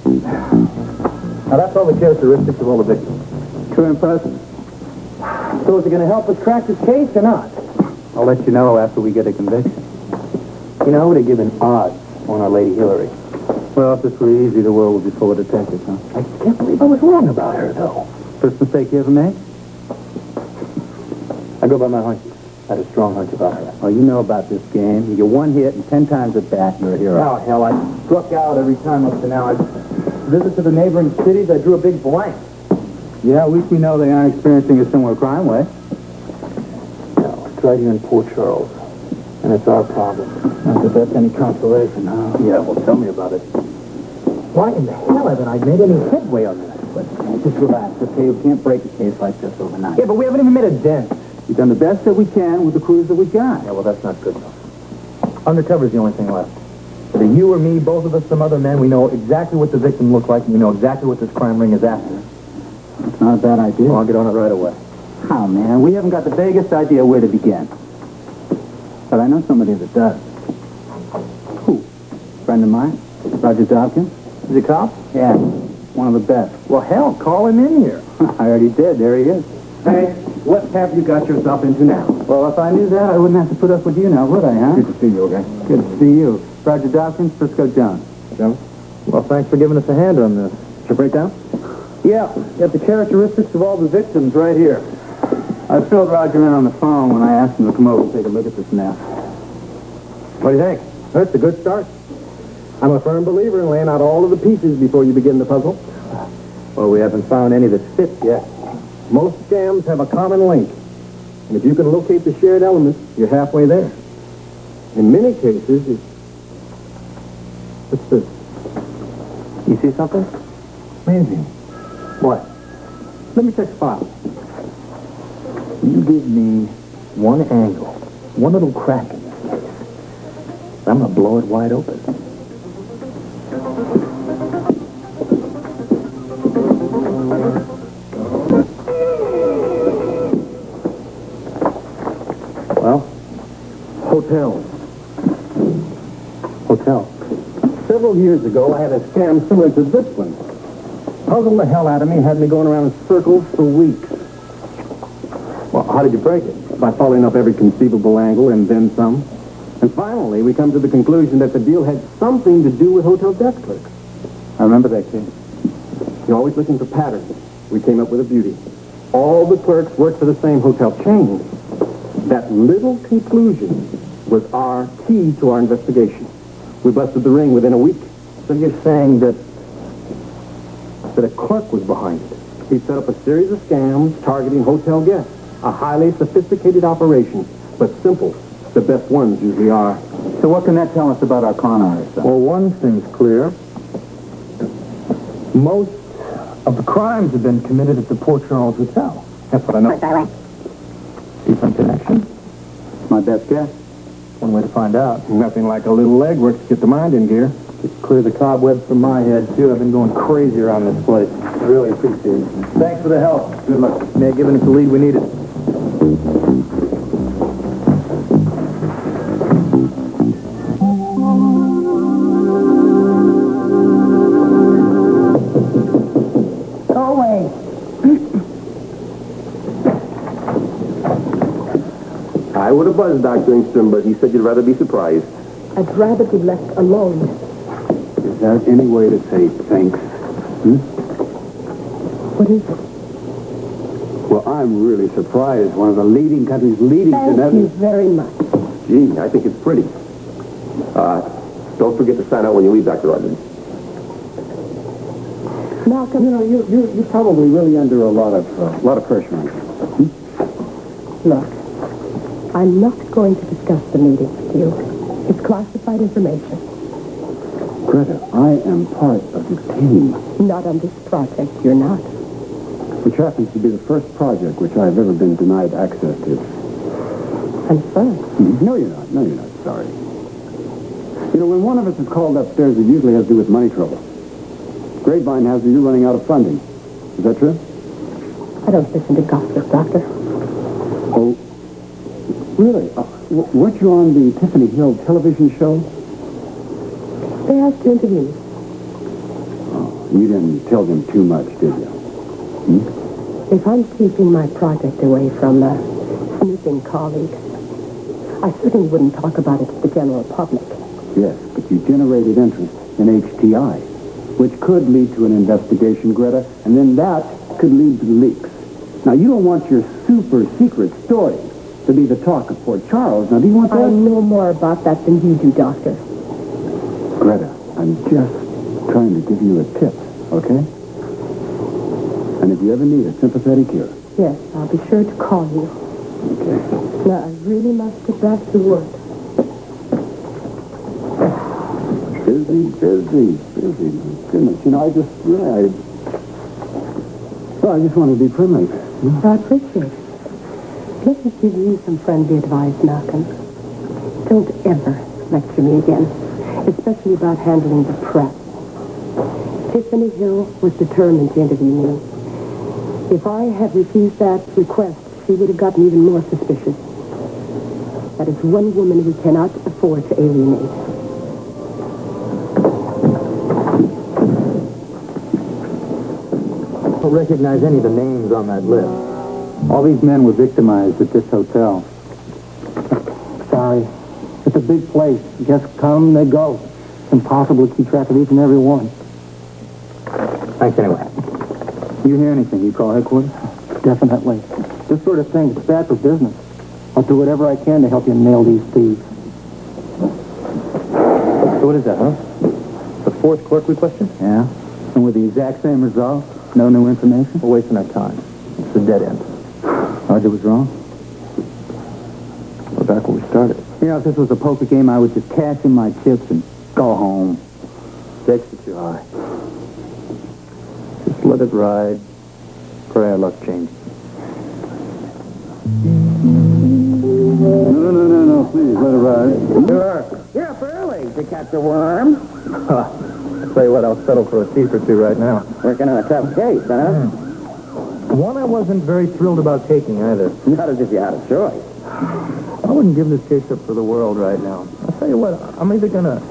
Now, that's all the characteristics of all the victims. Too impressive. So is it going to help us crack this case or not? I'll let you know after we get a conviction. You know, they're giving odds on our Lady Hilary. Well, if this were easy, the world would be full of detectives, huh? I can't believe I was wrong about her, though. First mistake you ever made? I go by my hunches. I had a strong hunch about her. Oh, you know about this game. You get one hit and 10 times at bat, you're a hero. Oh, hell, I struck out every time up to now. I visit to the neighboring cities, I drew a big blank. Yeah, at least we know they aren't experiencing a similar crime wave. No, it's right here in Port Charles. And it's our problem. Not that that's any consolation, huh? Yeah, well, tell me about it. Why in the hell haven't I made any headway on this? But just relax, okay? We can't break a case like this overnight. Yeah, but we haven't even made a dent. We've done the best that we can with the crews that we got. Yeah, well, that's not good enough. Undercover's the only thing left. Whether you or me, both of us, some other men, we know exactly what the victim looked like, and we know exactly what this crime ring is after. It's not a bad idea. Well, I'll get on it right away. How, man? We haven't got the vaguest idea where to begin. But I know somebody that does. Who? Friend of mine? Roger Dawkins? Is he a cop? Yeah, one of the best. Well, hell, call him in here. I already did. There he is. Hey, what have you got yourself into now? Well, if I knew that, I wouldn't have to put up with you now, would I, huh? Good to see you, okay? Good to see you. Roger Dawkins, Frisco Jones. Jones? Well, thanks for giving us a hand on this. Did you break down? Yeah, got the characteristics of all the victims right here. I filled Roger in on the phone when I asked him to come over and take a look at this mess. What do you think? That's a good start. I'm a firm believer in laying out all of the pieces before you begin the puzzle. Well, we haven't found any that fit yet. Most scams have a common link. And if you can locate the shared elements, you're halfway there. In many cases, it's... What's this? You see something? Amazing. What? Let me check the file. You give me one angle, one little crack in this case. I'm going to blow it wide open. Well, hotels. Hotel. Several years ago, I had a scam similar to this one. Puzzled the hell out of me, had me going around in circles for weeks. Well, how did you break it? By following up every conceivable angle and then some. And finally, we come to the conclusion that the deal had something to do with hotel desk clerks. I remember that case. You're always looking for patterns. We came up with a beauty. All the clerks worked for the same hotel chain. That little conclusion was our key to our investigation. We busted the ring within a week. So you're saying that a clerk was behind it. He set up a series of scams targeting hotel guests. A highly sophisticated operation, but simple. The best ones usually are. So what can that tell us about our con artists? Well, one thing's clear. Most of the crimes have been committed at the Port Charles Hotel. That's what I know. See some connection? My best guess. One way to find out. Nothing like a little legwork to get the mind in gear. Just clear the cobwebs from my head, too. I've been going crazy around this place. I really appreciate it. Thanks for the help. Good luck. May have given us the lead we needed. Go away. I would have buzzed Dr. Ingstrom, but he said you'd rather be surprised. I'd rather be left alone. Is that any way to say thanks? What is it? Well, I'm really surprised. One of the leading countries leading Thank you very much. Gee, I think it's pretty. Don't forget to sign out when you leave, Dr. Rogers. Malcolm, You know, you're probably really under a lot of pressure on you. look, I'm not going to discuss the meeting with you. It's classified information. Greta, I am part of your team, Not on this project, you're not. which happens to be the first project which I've ever been denied access to. I'm sorry. No, you're not. No, you're not sorry. You know, when one of us is called upstairs, it usually has to do with money trouble. Grapevine has you running out of funding. Is that true? I don't listen to gossip, Doctor. Oh, really? Weren't you on the Tiffany Hill television show? They asked to interview me. Oh. You didn't tell them too much, did you? If I'm keeping my project away from a snooping colleague, I certainly wouldn't talk about it to the general public. Yes, but you generated interest in HTI, which could lead to an investigation, Greta, and then that could lead to leaks. Now, you don't want your super secret story to be the talk of Port Charles. Now, do you want that? I know more about that than you do, Doctor. Greta, I'm just trying to give you a tip, okay? And if you ever need a sympathetic ear. Yes, I'll be sure to call you. Okay. Now, I really must get back to work. Busy. Goodness, you know, I just want to be friendly. I appreciate it. Let me give you some friendly advice, Malcolm. Don't ever lecture me again, especially about handling the press. Tiffany Hill was determined to interview me. If I had refused that request, she would have gotten even more suspicious. That is one woman we cannot afford to alienate. I don't recognize any of the names on that list. All these men were victimized at this hotel. Sorry. It's a big place. Guests come, they go. It's impossible to keep track of each and every one. Thanks anyway. You hear anything, you call headquarters? Definitely. This sort of thing is bad for business. I'll do whatever I can to help you nail these thieves. So what is that, huh? The fourth clerk we questioned? Yeah? And with the exact same result? No new information? We're wasting our time. It's a dead end. Roger was wrong. We're back where we started. You know, if this was a poker game, I would just cash in my chips and go home. Stakes are too high. Just let it ride. Pray our luck changes. No, please, let it ride. Sure. You're up early to catch a worm. I'll tell you what, I'll settle for a thief or two right now. Working on a tough case, huh? One I wasn't very thrilled about taking either. Not as if you had a choice. I wouldn't give this case up for the world right now. I'll tell you what, I'm either going to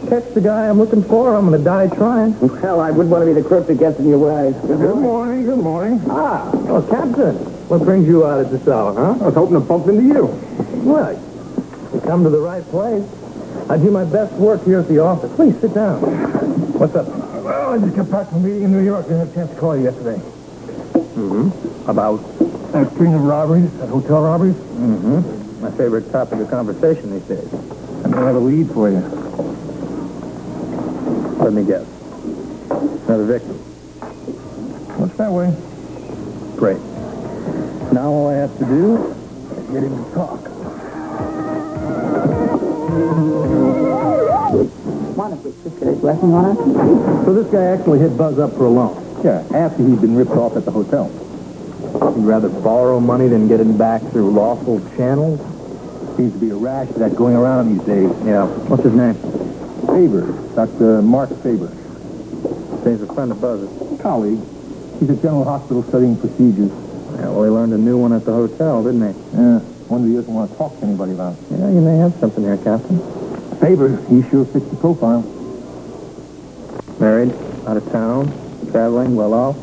catch the guy I'm looking for or I'm going to die trying. Well, I wouldn't want to be the crook that gets in your way. Good morning. Ah, well, Captain, what brings you out at this hour, huh? I was hoping to bump into you. Well, you come to the right place. I do my best work here at the office. Please, sit down. What's up? Well, I just got back from a meeting in New York. Didn't have a chance to call you yesterday. About? That string of robberies, that hotel robberies. My favorite topic of conversation these days. I may have a lead for you. Let me guess. Another victim. Looks that way. Great. Now all I have to do is get him to talk. One of which just get his blessing on us. So this guy actually hit Buzz up for a loan. Yeah, after he'd been ripped off at the hotel. He'd rather borrow money than get it back through lawful channels? Seems to be a rash of that going around these days. Yeah. What's his name? Faber, Dr. Mark Faber. He's a friend of Buzz's. Colleague. He's at General Hospital studying procedures. Yeah, well, he learned a new one at the hotel, didn't he? Yeah, wonder he doesn't want to talk to anybody about it. Yeah, you may have something here, Captain. Faber, he sure fits the profile. Married, out of town, traveling, well off,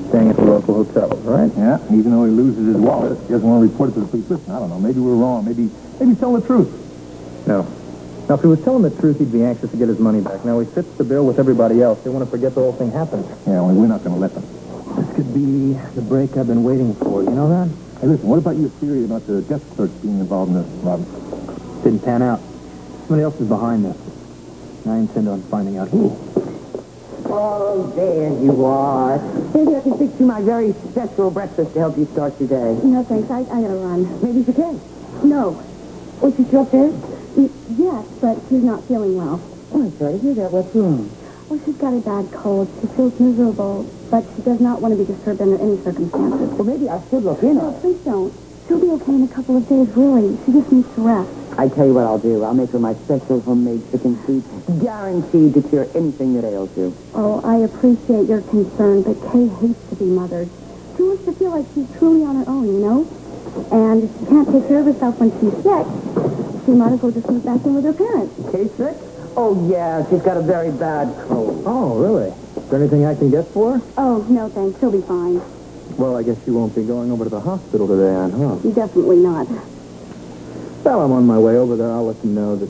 staying at the local hotels, right? Yeah, even though he loses his wallet, he doesn't want to report it to the police. Listen, I don't know, maybe we're wrong. Maybe tell the truth. No. Now, if he was telling the truth, he'd be anxious to get his money back. Now, he fits the bill with everybody else. They want to forget the whole thing happened. Yeah, well, we're not going to let them. This could be the break I've been waiting for. You know that? Hey, listen, what about your theory about the desk clerks being involved in this, Robin? Didn't pan out. Somebody else is behind this. And I intend on finding out who. Oh, there you are. Maybe I can fix you my very special breakfast to help you start your day. No, thanks. I gotta run. Maybe it's okay. No. Was she still upstairs? Yes, but she's not feeling well. Oh, I'm sorry to hear that. What's wrong? Well, she's got a bad cold. She feels miserable, but she does not want to be disturbed under any circumstances. Well, maybe I should look in No, on her. please don't. She'll be okay in a couple of days, really. She just needs to rest. I tell you what I'll do. I'll make her my special homemade chicken soup, guaranteed to cure anything that ails you. Oh, I appreciate your concern, but Kay hates to be mothered. She wants to feel like she's truly on her own, you know? And if she can't take care of herself when she's sick, she might as well just move back in with her parents. Kay sick? Oh, yeah. She's got a very bad cold. Oh, really? there anything I can get for her? Oh, no, thanks. She'll be fine. Well, I guess you won't be going over to the hospital today, Ann, huh? Definitely not. Well, I'm on my way over there. I'll let them know that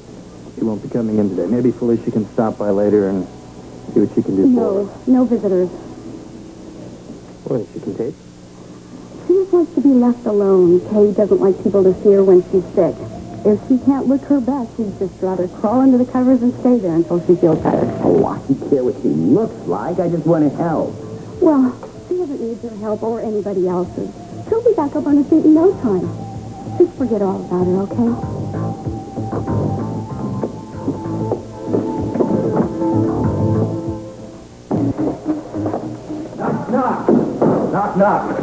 she won't be coming in today. Maybe Felicia can stop by later and see what she can do for her. No visitors. What, is she contagious? She just wants to be left alone. Kay doesn't like people to see her when she's sick. If she can't look her best, she'd just rather crawl under the covers and stay there until she feels better. Oh, I don't care what she looks like. I just want to help. Well, she doesn't need your help or anybody else's. She'll be back up on her feet in no time. Just forget all about her, okay? Knock, knock.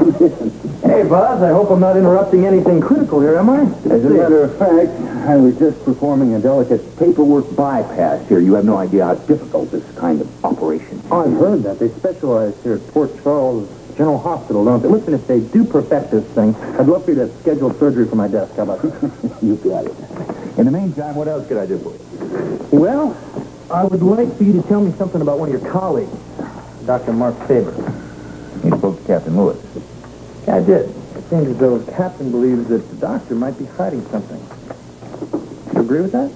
Hey, Buzz, I hope I'm not interrupting anything critical here, am I? As a matter of fact, I was just performing a delicate paperwork bypass here. You have no idea how difficult this kind of operation is. Oh, I've heard that. They specialize here at Port Charles General Hospital, don't they? Listen, if they do perfect this thing, I'd love for you to schedule surgery for my desk. How about that? You got it. In the meantime, what else could I do for you? Well, I would like for you to tell me something about one of your colleagues, Dr. Mark Faber. You spoke to Captain Lewis. Yeah, I did. It seems as though the captain believes that the doctor might be hiding something. You agree with that?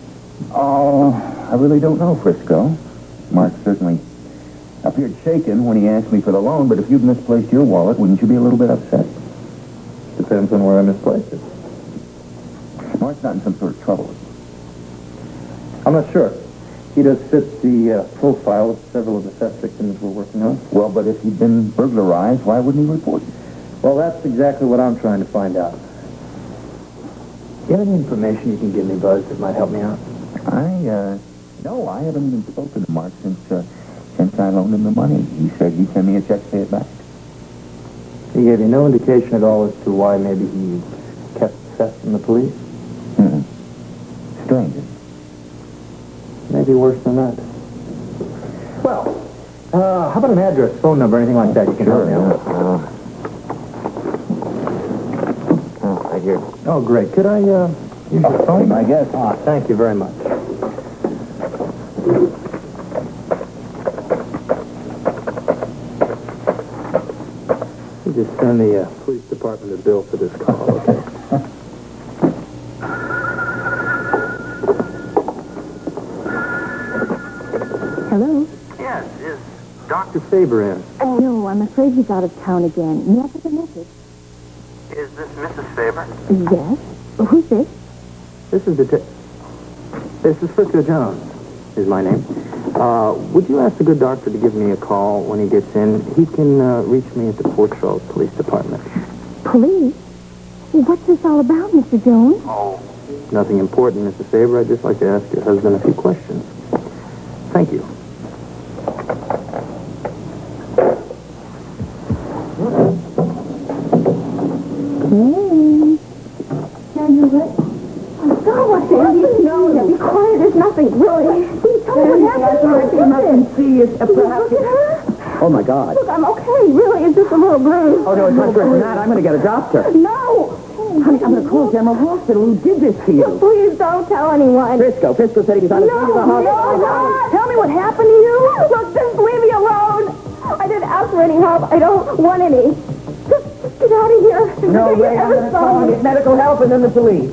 Oh, I really don't know, Frisco. Mark certainly appeared shaken when he asked me for the loan, but if you'd misplaced your wallet, wouldn't you be a little bit upset? Depends on where I misplaced it. Mark's not in some sort of trouble. I'm not sure. He does fit the profile of several of the theft victims we're working on. Well, but if he'd been burglarized, why wouldn't he report it? Well, that's exactly what I'm trying to find out. Do you have any information you can give me, Buzz, that might help me out? No, I haven't even spoken to Mark since I loaned him the money. He said he'd send me a check to pay it back. He gave you no indication at all as to why maybe he kept theft from the police? Strange. Maybe worse than that. Well, how about an address, phone number, anything like that you can help me out? Right here. Oh, great. Could I use your phone? I guess. Thank you very much. You just send the police department a bill for this call, okay? Hello? Yes, is Dr. Faber in? Oh, no, I'm afraid he's out of town again. May I take a message? Is this Mrs. Faber? Yes. Who's this? This is Frisco Jones, is my name. Would you ask the good doctor to give me a call when he gets in? He can reach me at the Port Charles Police Department. Police? What's this all about, Mr. Jones? Oh, nothing important, Mrs. Faber. I'd just like to ask your husband a few questions. Thank you. Be quiet, there's nothing, really. Tell me what happened. I came up and see if perhaps... Look at her. Oh, my God. Look, I'm okay, really. It's just a little bruise. Oh, no, it's much worse than that. I'm going to get a doctor. No. Honey, I'm going to call General Hospital. Who did this to you? Please don't tell anyone. Frisco said he was on his way to the hospital. No. Tell me what happened to you. Look, just leave me alone. I didn't ask for any help. I don't want any. Just get out of here. No way. I'm going to call medical help and then the police.